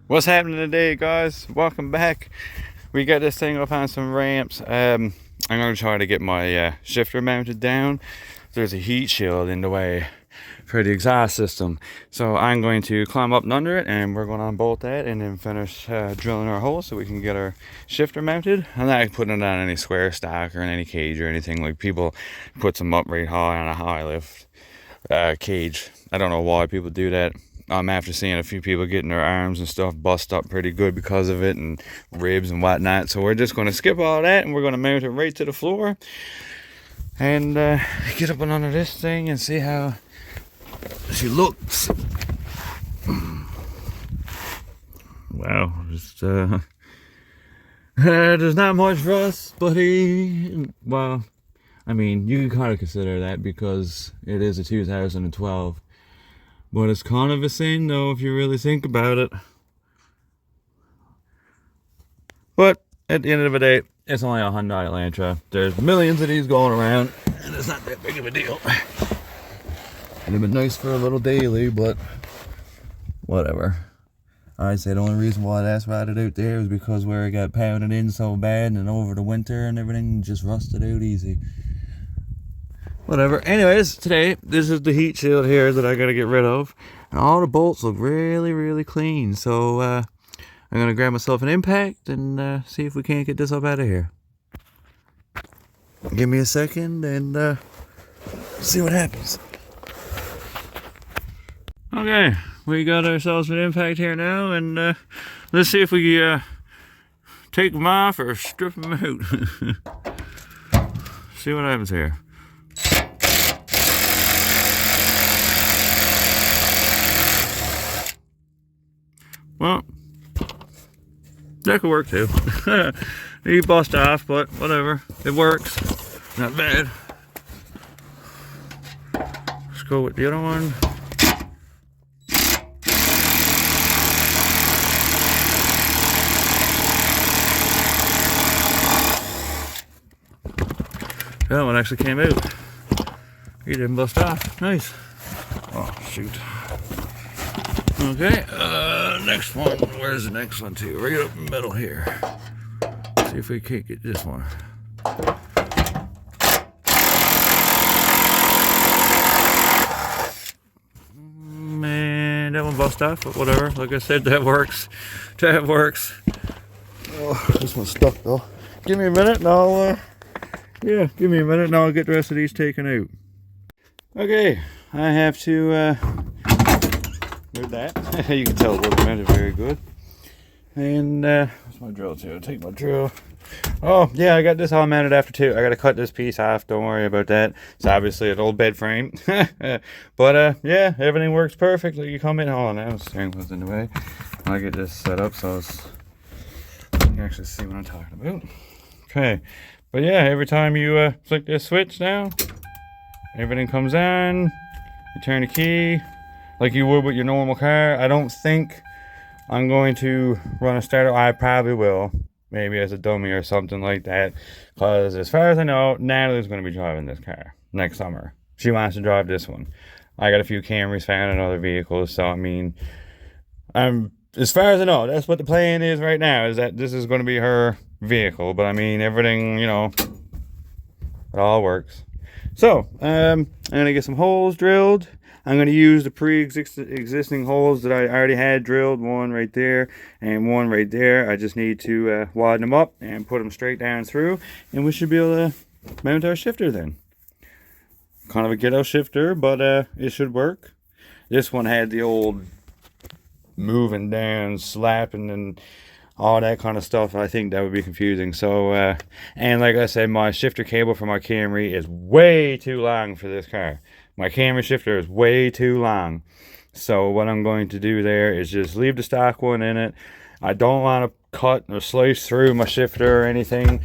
What's happening today, guys? Welcome back. We got this thing up on some ramps. I'm going to try to get my shifter mounted down. There's a heat shield in the way for the exhaust system, so I'm going to climb up and under it, and we're going to unbolt that and then finish drilling our hole so we can get our shifter mounted. I'm not putting it on any square stock or in any cage or anything. Like, people put them up right high on a high lift cage. I don't know why people do that. I'm after seeing a few people getting their arms and stuff bust up pretty good because of it, and ribs and whatnot. So we're just going to skip all that, and we're going to mount it right to the floor and get up and under this thing and see how she looks. Wow, just there's not much rust, buddy. Well, I mean, you can kind of consider that because it is a 2012. But it's kind of a sin, though, if you really think about it. But at the end of the day, it's only a Hyundai Elantra. There's millions of these going around, and it's not that big of a deal. It'd have been nice for a little daily, but whatever. I'd say the only reason why that's rotted out there is because where it got pounded in so bad, and over the winter and everything just rusted out easy. Whatever. Anyways, today, this is the heat shield here that I gotta get rid of. And all the bolts look really, really clean. So, I'm gonna grab myself an impact and see if we can't get this up out of here. Give me a second and see what happens. Okay, we got ourselves an impact here now, and let's see if we take them off or strip them out. See what happens here. Well, that could work too. You bust off, but whatever. It works. Not bad. Let's go with the other one. That one actually came out. He didn't bust off. Nice. Oh, shoot. Okay, next one. Where's the next one to? Right up in the middle here. See if we can't get this one. Man, that one bust off, but whatever. Like I said, that works. That works. Oh, this one's stuck though. Give me a minute and I'll, yeah, give me a minute and I'll get the rest of these taken out. Okay, I have to, do that. You can tell it wasn't mounted very good. And what's my drill too? I'll take my drill. Oh yeah, I got this all mounted after too. I gotta cut this piece off, don't worry about that. It's obviously an old bed frame. But yeah, everything works perfectly. You come in, hold on, now the steering wheel's in the way. I'll get this set up so you can actually see what I'm talking about. Okay, but yeah, every time you flick this switch now, everything comes on. You turn the key like you would with your normal car. I don't think I'm going to run a starter. I probably will, maybe as a dummy or something like that, because as far as I know, Natalie's going to be driving this car next summer. She wants to drive this one. I got a few Camrys found in other vehicles, so I mean, as far as I know, that's what the plan is right now, is that this is going to be her vehicle. But I mean, everything, you know, it all works. So I'm going to get some holes drilled. I'm going to use the pre-existing holes that I already had drilled, one right there and one right there. I just need to widen them up and put them straight down through, and we should be able to mount our shifter then. Kind of a ghetto shifter, but it should work. This one had the old moving down, slapping, and all that kind of stuff. I think that would be confusing. So, and like I said, my shifter cable for my Camry is way too long for this car. My Camry shifter is way too long. So what I'm going to do there is just leave the stock one in it. I don't want to cut or slice through my shifter or anything.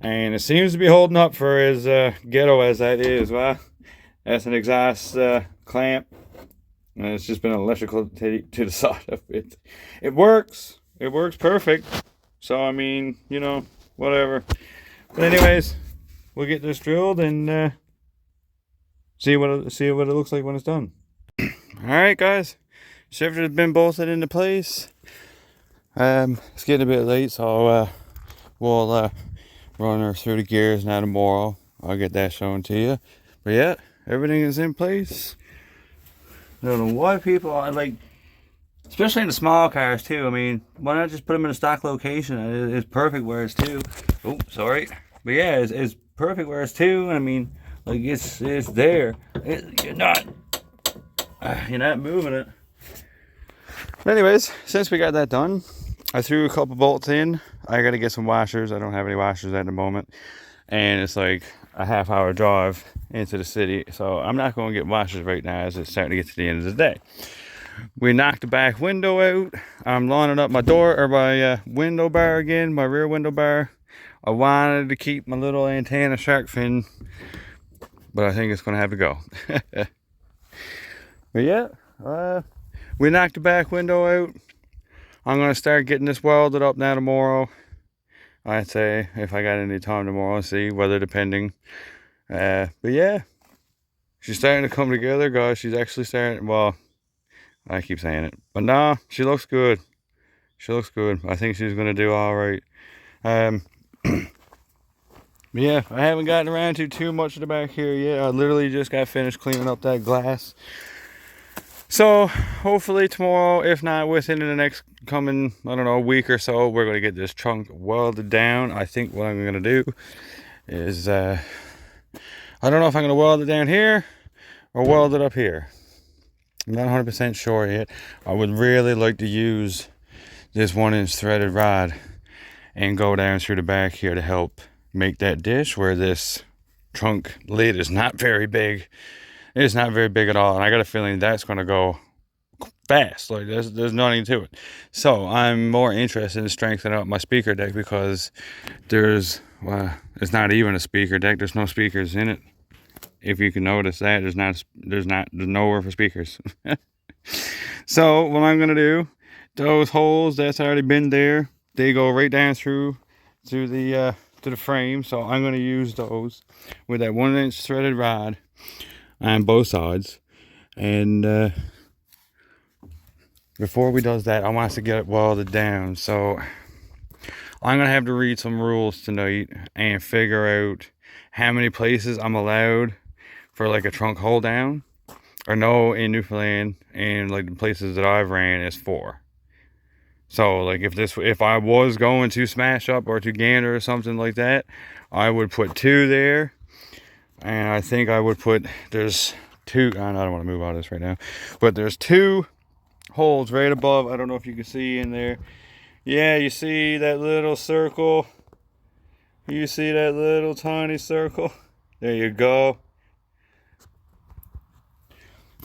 And it seems to be holding up for as ghetto as that is. Well, that's an exhaust clamp. And it's just been electrical to the side of it. It works. It works perfect. So, I mean, you know, whatever. But anyways, we'll get this drilled and see what it looks like when it's done. Alright guys, shifter has been bolted into place. It's getting a bit late, so we'll run her through the gears now tomorrow. I'll get that shown to you. But yeah, everything is in place. I don't know why people are like, especially in the small cars too. I mean, why not just put them in a stock location? It's perfect where it's two. Oh, sorry. But yeah, it's perfect where it's two. I mean, like it's there. You're not moving it. Anyways, since we got that done, I threw a couple bolts in. I gotta get some washers. I don't have any washers at the moment, and it's like a half-hour drive into the city, so I'm not going to get washers right now as it's starting to get to the end of the day. We knocked the back window out. I'm lining up my door or my window bar again, my rear window bar. I wanted to keep my little antenna shark fin, but I think it's going to have to go. But yeah, we knocked the back window out. I'm going to start getting this welded up now tomorrow. I'd say if I got any time tomorrow, see, weather depending. But yeah, she's starting to come together, guys. She's actually starting, well, I keep saying it, but nah, she looks good. She looks good. I think she's going to do all right. But yeah, I haven't gotten around to too much of the back here yet. I literally just got finished cleaning up that glass. So hopefully tomorrow, if not within the next coming, I don't know, week or so, we're going to get this trunk welded down. I think what I'm going to do is, I don't know if I'm going to weld it down here or weld it up here. I'm not 100% sure yet. I would really like to use this 1-inch threaded rod and go down through the back here to help make that dish where this trunk lid is not very big. It's not very big at all, and I got a feeling that's going to go fast. Like there's nothing to it. So I'm more interested in strengthening up my speaker deck because it's not even a speaker deck. There's no speakers in it. If you can notice that, there's nowhere for speakers. So what I'm gonna do, those holes that's already been there, they go right down through to the frame. So I'm gonna use those with that 1-inch threaded rod on both sides, and before we does that, I want us to get it welded down. So I'm gonna have to read some rules tonight and figure out how many places I'm allowed for like a trunk hold down, or no, in Newfoundland, and like the places that I've ran is 4. So like if I was going to Smash Up or to Gander or something like that, I would put 2 there. And I think I would put, there's 2, I don't want to move out of this right now, but there's 2 holes right above. I don't know if you can see in there. Yeah, you see that little circle? You see that little tiny circle? There you go.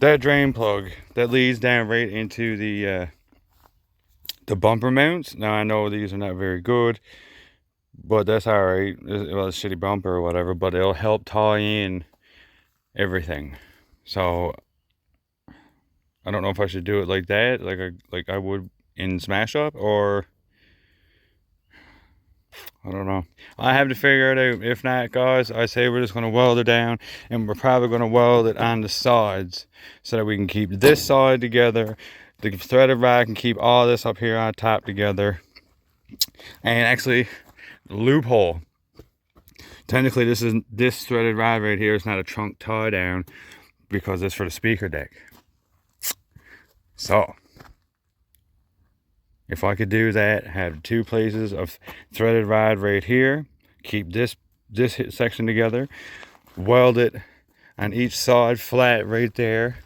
That drain plug that leads down right into the bumper mounts. Now I know these are not very good, but that's all right. Well, it's a shitty bumper or whatever, but it'll help tie in everything. So I don't know if I should do it like that, like I would in Smash Up, or I don't know. I have to figure it out. If not, guys, I say we're just going to weld it down, and we're probably going to weld it on the sides so that we can keep this side together. The threaded rod can keep all this up here on top together. And actually, loophole. Technically, this threaded rod right here is not a trunk tie down because it's for the speaker deck. So if I could do that, have 2 places of threaded rod right here, keep this section together, weld it on each side flat right there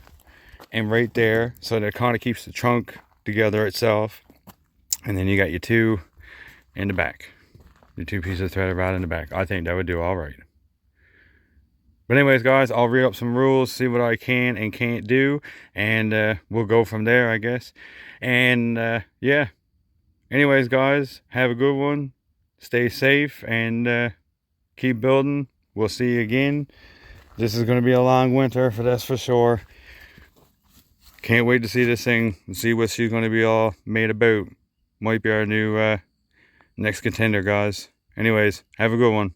and right there, so that it kind of keeps the trunk together itself. And then you got your 2 in the back, your 2 pieces of threaded rod in the back. I think that would do all right. But anyways, guys, I'll read up some rules, see what I can and can't do, and we'll go from there, I guess. And yeah. Anyways, guys, have a good one. Stay safe and keep building. We'll see you again. This is going to be a long winter, that's for sure. Can't wait to see this thing and see what she's going to be all made about. Might be our new next contender, guys. Anyways, have a good one.